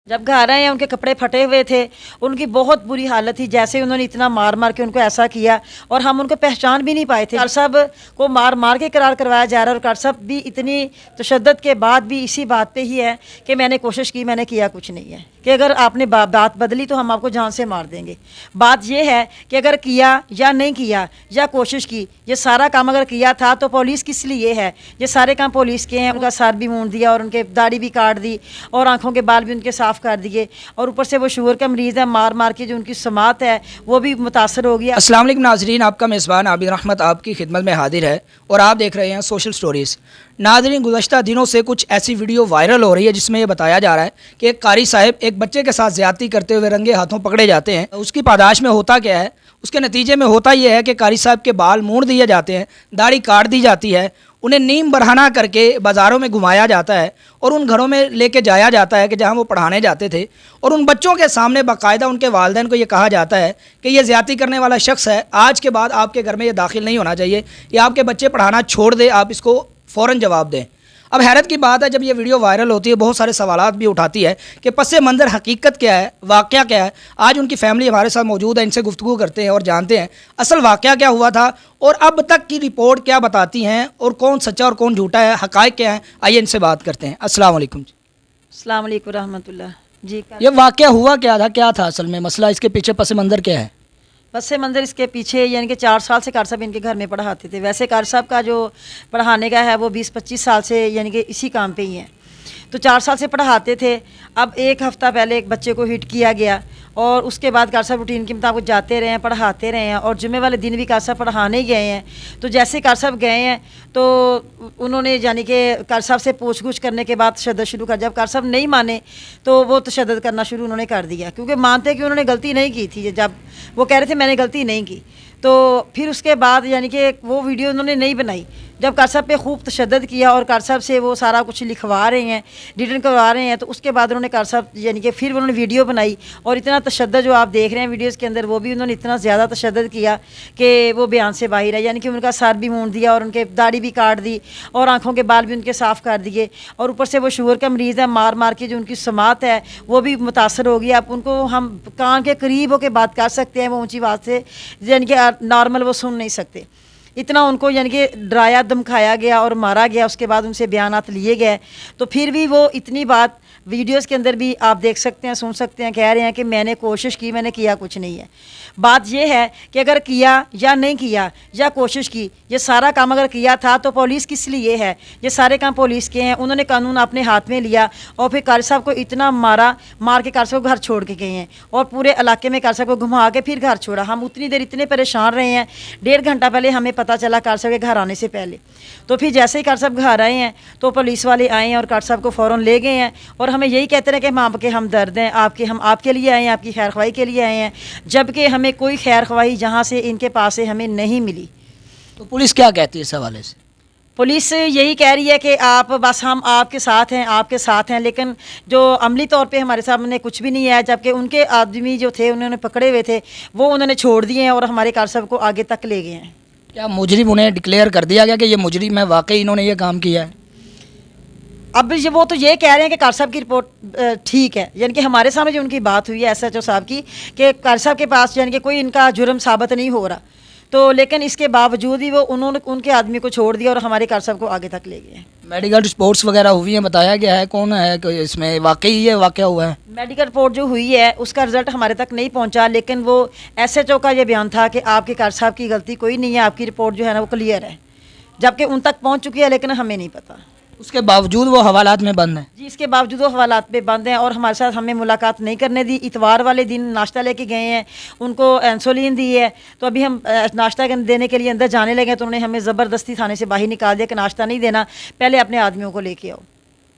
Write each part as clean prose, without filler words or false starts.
जब घर आए हैं उनके कपड़े फटे हुए थे, उनकी बहुत बुरी हालत थी। जैसे उन्होंने इतना मार मार के उनको ऐसा किया और हम उनको पहचान भी नहीं पाए थे। कार साहब को मार मार के करार करवाया जा रहा है और कार साहब भी इतनी तशद्दुद के बाद भी इसी बात पे ही है कि मैंने कोशिश की, मैंने किया कुछ नहीं है, कि अगर आपने बात बदली तो हम आपको जान से मार देंगे। बात ये है कि अगर किया या नहीं किया या कोशिश की, ये सारा काम अगर किया था तो पुलिस किस लिए है? ये सारे काम पुलिस के हैं। उनका सर भी मूंड दिया और उनके दाढ़ी भी काट दी और आंखों के बाल भी उनके साफ कर दिए और ऊपर से वो शुगर का मरीज़ है, मार मार के जो उनकी समात है वो भी मुतासर हो गया। अस्सलाम वालेकुम नाजरीन, आपका मेज़बान आबिद रहमत आपकी खिदमत में हाजिर है और आप देख रहे हैं सोशल स्टोरीज़। नाजरीन, गुज़श्ता दिनों से कुछ ऐसी वीडियो वायरल हो रही है जिसमें ये बताया जा रहा है कि एक कारी साहब एक बच्चे के साथ ज़्यादती करते हुए रंगे हाथों पकड़े जाते हैं। उसकी पादाश में होता क्या है? उसके नतीजे में होता यह है कि कारी साहब के बाल मोड़ दिए जाते हैं, दाढ़ी काट दी जाती है, उन्हें नीम बरहाना करके बाज़ारों में घुमाया जाता है और उन घरों में लेके जाया जाता है कि जहां वो पढ़ाने जाते थे और उन बच्चों के सामने बाकायदा उनके वालिदैन को ये कहा जाता है कि ये ज़्यादती करने वाला शख्स है, आज के बाद आपके घर में ये दाखिल नहीं होना चाहिए, या आपके बच्चे पढ़ाना छोड़ दे, आप इसको फ़ौरन जवाब दें। अब हैरत की बात है, जब ये वीडियो वायरल होती है बहुत सारे सवालात भी उठाती है कि पस मंज़र हकीकत क्या है, वाक़या क्या है। आज उनकी फैमिली हमारे साथ मौजूद है, इनसे गुफ्तगू करते हैं और जानते हैं असल वाक़या क्या हुआ था और अब तक की रिपोर्ट क्या बताती हैं और कौन सच्चा और कौन झूठा है, हक़ाइक़ क्या है। आइए इनसे बात करते हैं। अस्सलाम वालेकुम जी। अस्सलाम वालेकुम रहमतुल्लाह जी। ये वाक़या हुआ क्या था असल में, मसला इसके पीछे पस मंज़र क्या है? पस मंज़र इसके पीछे यानी कि 4 साल से कार साहब इनके घर में पढ़ाते थे। वैसे कार साहब का जो पढ़ाने का है वो 20-25 साल से यानी कि इसी काम पे ही हैं, तो 4 साल से पढ़ाते थे। अब एक हफ़्ता पहले एक बच्चे को हिट किया गया और उसके बाद कार साहब रूटीन के मुताबिक जाते रहे हैं, पढ़ाते रहे हैं और जुम्मे वाले दिन भी कार साहब पढ़ाने ही गए हैं। तो जैसे कार साहब गए हैं तो उन्होंने यानी कि कार साहब से पूछ गुछ करने के बाद तशद्दुद शुरू कर। जब कार साहब नहीं माने तो वो तशद्दुद करना शुरू उन्होंने कर दिया, क्योंकि मानते कि उन्होंने गलती नहीं की थी। जब वो कह रहे थे मैंने गलती नहीं की, तो फिर उसके बाद यानी कि वो वीडियो उन्होंने नहीं बनाई। जब कार साहब पे खूब तशद्दुद किया और कार साहब से वो सारा कुछ लिखवा रहे हैं, रिटर्न करवा रहे हैं, तो उसके बाद उन्होंने कार साहब यानी कि फिर उन्होंने वीडियो बनाई और इतना तशद्दुद जो आप देख रहे हैं वीडियोज़ के अंदर, वो भी उन्होंने इतना ज़्यादा तशद्दुद किया कि वो बयान से बाहर है। यानी कि उनका सर भी मूंड दिया और उनके दाढ़ी भी काट दी और आँखों के बाल भी उनके साफ़ कर दिए और ऊपर से वो शुगर का मरीज़ है, मार मार के जो उनकी समात है वो भी मुतासर हो गई। अब उनको हम कान के करीब होकर बात कर सकते हैं, वो ऊँची बात से यानी कि नॉर्मल वो सुन नहीं सकते। इतना उनको यानी कि डराया धमकाया गया और मारा गया। उसके बाद उनसे बयानात लिए गए, तो फिर भी वो इतनी बात वीडियोज़ के अंदर भी आप देख सकते हैं, सुन सकते हैं, कह रहे हैं कि मैंने कोशिश की, मैंने किया कुछ नहीं है। बात यह है कि अगर किया या नहीं किया या कोशिश की, ये सारा काम अगर किया था तो पुलिस किस लिए है? ये सारे काम पुलिस के हैं। उन्होंने कानून अपने हाथ में लिया और फिर कारी साहब को इतना मार के कारी साहब को घर छोड़ के गए हैं और पूरे इलाके में कारी साहब को घुमा के फिर घर छोड़ा। हम उतनी देर इतने परेशान रहे हैं, 1.5 घंटा पहले हमें पता चला कार साहब के घर आने से पहले। तो फिर जैसे ही कार साहब घर आए हैं तो पुलिस वाले आए हैं और कार साहब को फ़ौरन ले गए हैं और हमें यही कहते रहे कि हम आपके हमदर्द हैं, हम आपके लिए आए हैं, आपकी खैर ख्वाही के लिए आए हैं, जबकि हमें कोई खैर ख्वाही जहाँ से इनके पास से हमें नहीं मिली। तो पुलिस क्या कहती है इस हवाले से? पुलिस यही कह रही है कि आप बस हम आपके साथ हैं, आपके साथ हैं, लेकिन जो अमली तौर पे हमारे सामने कुछ भी नहीं है। जबकि उनके आदमी जो थे उन्होंने पकड़े हुए थे वो उन्होंने छोड़ दिए हैं और हमारे कार साहब को आगे तक ले गए हैं। क्या मुजरिम उन्हें डिक्लेयर कर दिया गया कि ये मुजरिम है, वाकई इन्होंने ये काम किया है? अब वो तो ये कह रहे हैं कि कार साहब की रिपोर्ट ठीक है, यानी कि हमारे सामने जो उनकी बात हुई है SHO साहब की कि कार साहब के पास यानी कि कोई इनका जुर्म साबित नहीं हो रहा, तो लेकिन इसके बावजूद ही वो उन्होंने उनके आदमी को छोड़ दिया और हमारे कार साहब को आगे तक ले गए। मेडिकल रिपोर्ट्स वगैरह हुई हैं, बताया गया है कौन है कि इसमें वाकई ये वाक़या हुआ है? मेडिकल रिपोर्ट जो हुई है उसका रिज़ल्ट हमारे तक नहीं पहुंचा, लेकिन वो SHO का ये बयान था कि आपके कार साहब की गलती कोई नहीं है, आपकी रिपोर्ट जो है ना वो क्लियर है, जबकि उन तक पहुँच चुकी है लेकिन हमें नहीं पता। उसके बावजूद वो हवालात में बंद हैं? जी, इसके बावजूद वो हवालात में बंद हैं और हमारे साथ हमें मुलाकात नहीं करने दी। इतवार वाले दिन नाश्ता लेके गए हैं, उनको इंसुलिन दी है, तो अभी हम नाश्ता देने के लिए अंदर जाने लगे तो उन्होंने हमें ज़बरदस्ती थाने से बाहर निकाल दिया कि नाश्ता नहीं देना, पहले अपने आदमियों को लेके आओ।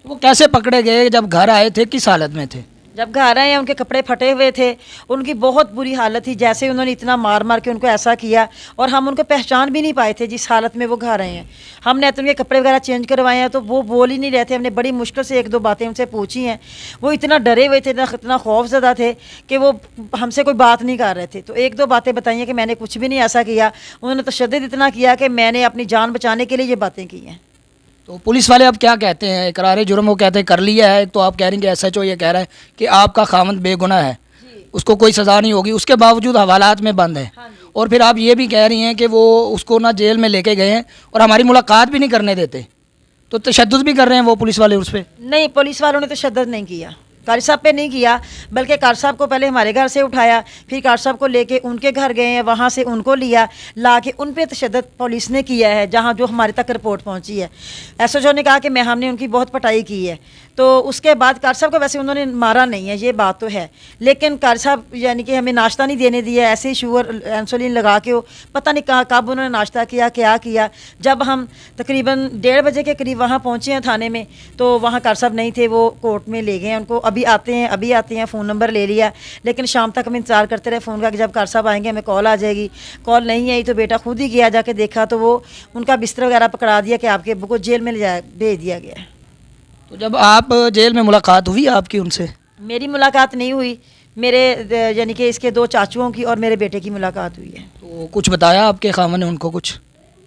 वो कैसे पकड़े गए? जब घर आए थे किस हालत में थे? जब घर आए हैं उनके कपड़े फटे हुए थे, उनकी बहुत बुरी हालत थी। जैसे उन्होंने इतना मार मार के उनको ऐसा किया और हम उनको पहचान भी नहीं पाए थे जिस हालत में वो घर आए हैं। हमने तो उनके कपड़े वगैरह चेंज करवाए हैं तो वो बोल ही नहीं रहे थे। हमने बड़ी मुश्किल से 1-2 बातें उनसे पूछी हैं, वो इतना डरे हुए थे, इतना खौफज़दा थे कि वो हमसे कोई बात नहीं कर रहे थे। तो 1-2 बातें बताई हैं कि मैंने कुछ भी नहीं ऐसा किया। उन्होंने तशद्दुद इतना किया कि मैंने अपनी जान बचाने के लिए ये बातें की हैं। تو پولیس والے اب کیا کہتے ہیں؟ اقرار جرم وہ کہتے ہیں کر لیا ہے، ایک تو آپ کہہ رہے ہیں کہ ایس ایچ او یہ کہہ رہا ہے کہ آپ کا خاوند بے گناہ ہے، اس کو کوئی سزا نہیں ہوگی، اس کے باوجود حوالات میں بند ہے، اور پھر آپ یہ بھی کہہ رہی ہیں کہ وہ اس کو نہ جیل میں لے کے گئے ہیں اور ہماری ملاقات بھی نہیں کرنے دیتے، تو تشدد بھی کر رہے ہیں وہ پولیس والے اس پہ؟ نہیں، پولیس والوں نے تشدد نہیں کیا، قاری صاحب پہ نہیں کیا، بلکہ قاری صاحب کو پہلے ہمارے گھر سے اٹھایا، پھر قاری صاحب کو لے کے ان کے گھر گئے ہیں، وہاں سے ان کو لیا لا کے ان پہ تشدد پولیس نے کیا ہے، جہاں جو ہمارے تک رپورٹ پہنچی ہے۔ ایس ایچ او نے کہا کہ ہم نے ان کی بہت پٹائی کی ہے، تو اس کے بعد قاری صاحب کو ویسے انہوں نے مارا نہیں ہے، یہ بات تو ہے، لیکن قاری صاحب یعنی کہ ہمیں ناشتہ نہیں دینے دیا، ایسے ہی شوگر انسولین لگا کے پتہ نہیں کہاں کب انہوں نے ناشتہ کیا کیا۔ جب ہم تقریباً 1:30 بجے کے قریب وہاں پہنچے ہیں تھانے میں، تو وہاں قاری صاحب نہیں تھے، وہ کورٹ میں لے گئے ہیں ان کو، ابھی آتے ہیں، فون نمبر لے لیا، لیکن شام تک ہم انتظار کرتے رہے فون کا کہ جب قاری صاحب آئیں گے ہمیں کال آ جائے گی، کال نہیں آئی تو بیٹا خود ہی گیا، جا کے دیکھا تو وہ ان کا بستر وغیرہ پکڑا دیا کہ آپ کے ابو کو جیل میں بھیج دیا گیا ہے۔ تو جب آپ جیل میں ملاقات ہوئی آپ کی ان سے؟ میری ملاقات نہیں ہوئی، میرے یعنی کہ اس کے 2 چاچوؤں کی اور میرے بیٹے کی ملاقات ہوئی ہے۔ تو کچھ بتایا آپ کے خاوند نے ان کو کچھ؟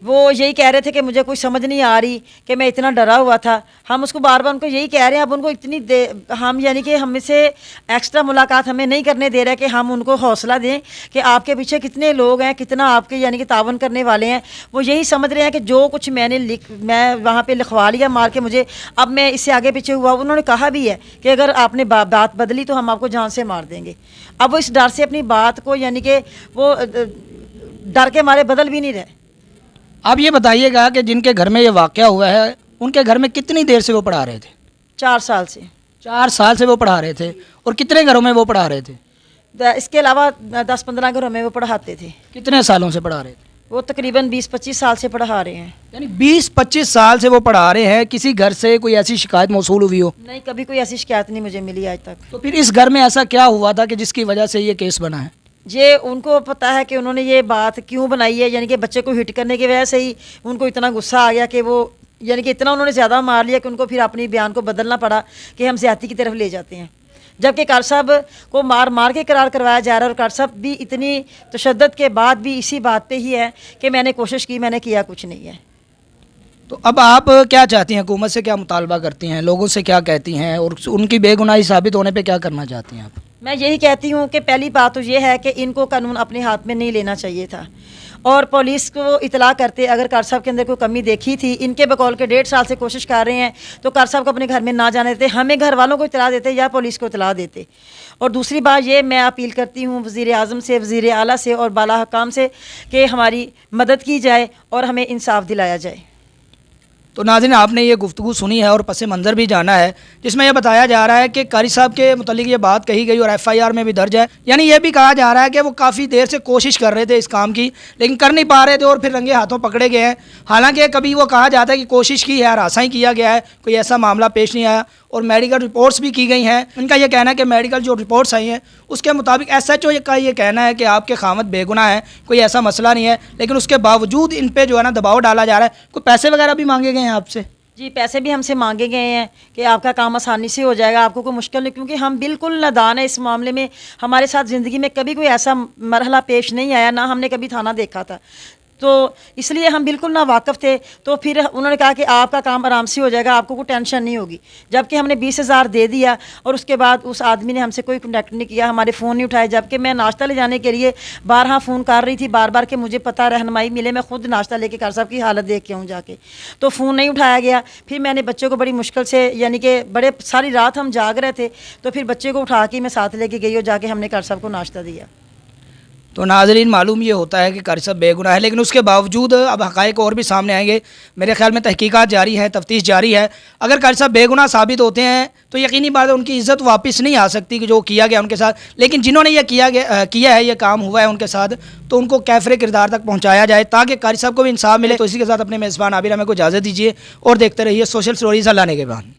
وہ یہی کہہ رہے تھے کہ مجھے کوئی سمجھ نہیں آ رہی کہ میں اتنا ڈرا ہوا تھا، ہم اس کو بار بار ان کو یہی کہہ رہے ہیں، اب ان کو اتنی ہم یعنی کہ ہم سے ایکسٹرا ملاقات ہمیں نہیں کرنے دے رہے کہ ہم ان کو حوصلہ دیں کہ آپ کے پیچھے کتنے لوگ ہیں، کتنا آپ کے یعنی کہ تعاون کرنے والے ہیں۔ وہ یہی سمجھ رہے ہیں کہ جو کچھ میں وہاں پہ لکھوا لیا مار کے مجھے، اب میں اس سے آگے پیچھے ہوا۔ انہوں نے کہا بھی ہے کہ اگر آپ نے بات بدلی تو ہم آپ کو جان سے مار دیں گے۔ اب وہ اس ڈر سے اپنی بات کو یعنی کہ وہ ڈر کے مارے بدل بھی نہیں رہے۔ آپ یہ بتائیے گا کہ جن کے گھر میں یہ واقعہ ہوا ہے ان کے گھر میں کتنی دیر سے وہ پڑھا رہے تھے؟ 4 سال سے۔ 4 سال سے وہ پڑھا رہے تھے، اور کتنے گھروں میں وہ پڑھا رہے تھے؟ اس کے علاوہ 10-15 گھروں میں وہ پڑھاتے تھے۔ کتنے سالوں سے پڑھا رہے تھے؟ وہ تقریباً 20-25 سال سے پڑھا رہے ہیں۔ یعنی 20-25 سال سے وہ پڑھا رہے ہیں، کسی گھر سے کوئی ایسی شکایت موصول ہوئی ہو؟ نہیں، کبھی کوئی ایسی شکایت نہیں مجھے ملی آج تک۔ تو پھر اس گھر میں ایسا کیا ہوا تھا کہ جس کی وجہ سے یہ کیس بنا ہے؟ یہ ان کو پتہ ہے کہ انہوں نے یہ بات کیوں بنائی ہے، یعنی کہ بچے کو ہٹ کرنے کی وجہ سے ہی ان کو اتنا غصہ آ گیا کہ وہ یعنی کہ اتنا انہوں نے زیادہ مار لیا کہ ان کو پھر اپنی بیان کو بدلنا پڑا کہ ہم زیادتی کی طرف لے جاتے ہیں، جبکہ قاری صاحب کو مار کے قرار کروایا جا رہا ہے، اور قاری صاحب بھی اتنی تشدد کے بعد بھی اسی بات پہ ہی ہے کہ میں نے کوشش کی، میں نے کیا کچھ نہیں ہے۔ تو اب آپ کیا چاہتی ہیں؟ حکومت سے کیا مطالبہ کرتی ہیں؟ لوگوں سے کیا کہتی ہیں؟ اور ان کی بے گناہی ثابت ہونے پہ کیا کرنا چاہتی ہیں آپ؟ میں یہی کہتی ہوں کہ پہلی بات تو یہ ہے کہ ان کو قانون اپنے ہاتھ میں نہیں لینا چاہیے تھا، اور پولیس کو اطلاع کرتے، اگر قاری صاحب کے اندر کوئی کمی دیکھی تھی، ان کے بقول کے 1.5 سال سے کوشش کر رہے ہیں، تو قاری صاحب کو اپنے گھر میں نہ جانے دیتے، ہمیں گھر والوں کو اطلاع دیتے یا پولیس کو اطلاع دیتے۔ اور دوسری بات یہ میں اپیل کرتی ہوں وزیر اعظم سے، وزیر اعلیٰ سے اور بالا حکام سے کہ ہماری مدد کی جائے اور ہمیں انصاف دلایا جائے۔ تو ناظرین، آپ نے یہ گفتگو سنی ہے اور پس منظر بھی جانا ہے، جس میں یہ بتایا جا رہا ہے کہ قاری صاحب کے متعلق یہ بات کہی گئی اور FIR میں بھی درج ہے، یعنی یہ بھی کہا جا رہا ہے کہ وہ کافی دیر سے کوشش کر رہے تھے اس کام کی، لیکن کر نہیں پا رہے تھے اور پھر رنگے ہاتھوں پکڑے گئے ہیں۔ حالانکہ کبھی وہ کہا جاتا ہے کہ کوشش کی ہے، ہراساں ہی کیا گیا ہے، کوئی ایسا معاملہ پیش نہیں آیا، اور میڈیکل رپورٹس بھی کی گئی ہیں۔ ان کا یہ کہنا ہے کہ میڈیکل جو رپورٹس آئی ہیں اس کے مطابق SHO کا یہ کہنا ہے کہ آپ کے خاوند بے گناہ ہیں، کوئی ایسا مسئلہ نہیں ہے، لیکن اس کے باوجود ان پہ جو ہے نا دباؤ ڈالا جا رہا ہے۔ کوئی پیسے وغیرہ بھی مانگے گئے ہیں آپ سے؟ جی، پیسے بھی ہم سے مانگے گئے ہیں کہ آپ کا کام آسانی سے ہو جائے گا، آپ کو کوئی مشکل نہیں، کیونکہ ہم بالکل نادان ہیں اس معاملے میں، ہمارے ساتھ زندگی میں کبھی کوئی ایسا مرحلہ پیش نہیں آیا، نہ ہم نے کبھی تھانہ دیکھا تھا، تو اس لیے ہم بالکل نہ واقف تھے۔ تو پھر انہوں نے کہا کہ آپ کا کام آرام سے ہو جائے گا، آپ کو کوئی ٹینشن نہیں ہوگی، جبکہ ہم نے 20,000 دے دیا، اور اس کے بعد اس آدمی نے ہم سے کوئی کنٹیکٹ نہیں کیا، ہمارے فون نہیں اٹھائے، جبکہ میں ناشتہ لے جانے کے لیے بارہا فون کر رہی تھی بار بار کہ مجھے پتہ رہنمائی ملے، میں خود ناشتہ لے کے قاری صاحب کی حالت دیکھ کے آؤں جا کے، تو فون نہیں اٹھایا گیا۔ پھر میں نے بچے کو بڑی مشکل سے یعنی کہ بڑے ساری رات ہم جاگ رہے تھے، تو پھر بچے کو اٹھا کے میں ساتھ لے کے گئی اور جا کے ہم نے قاری صاحب کو ناشتہ دیا۔ تو ناظرین، معلوم یہ ہوتا ہے کہ قاری صاحب بے گناہ ہے، لیکن اس کے باوجود اب حقائق اور بھی سامنے آئیں گے۔ میرے خیال میں تحقیقات جاری ہیں، تفتیش جاری ہے۔ اگر قاری صاحب بے گناہ ثابت ہوتے ہیں تو یقینی بات ہے ان کی عزت واپس نہیں آ سکتی کہ جو کیا گیا ان کے ساتھ، لیکن جنہوں نے یہ کیا ہے، یہ کام ہوا ہے ان کے ساتھ، تو ان کو کیفر کردار تک پہنچایا جائے تاکہ قاری صاحب کو بھی انصاف ملے۔ تو اسی کے ساتھ اپنے میزبان عابر احمد کو اجازت دیجیے اور دیکھتے رہیے سوشل سٹوریز۔ اللہ نے کے بعد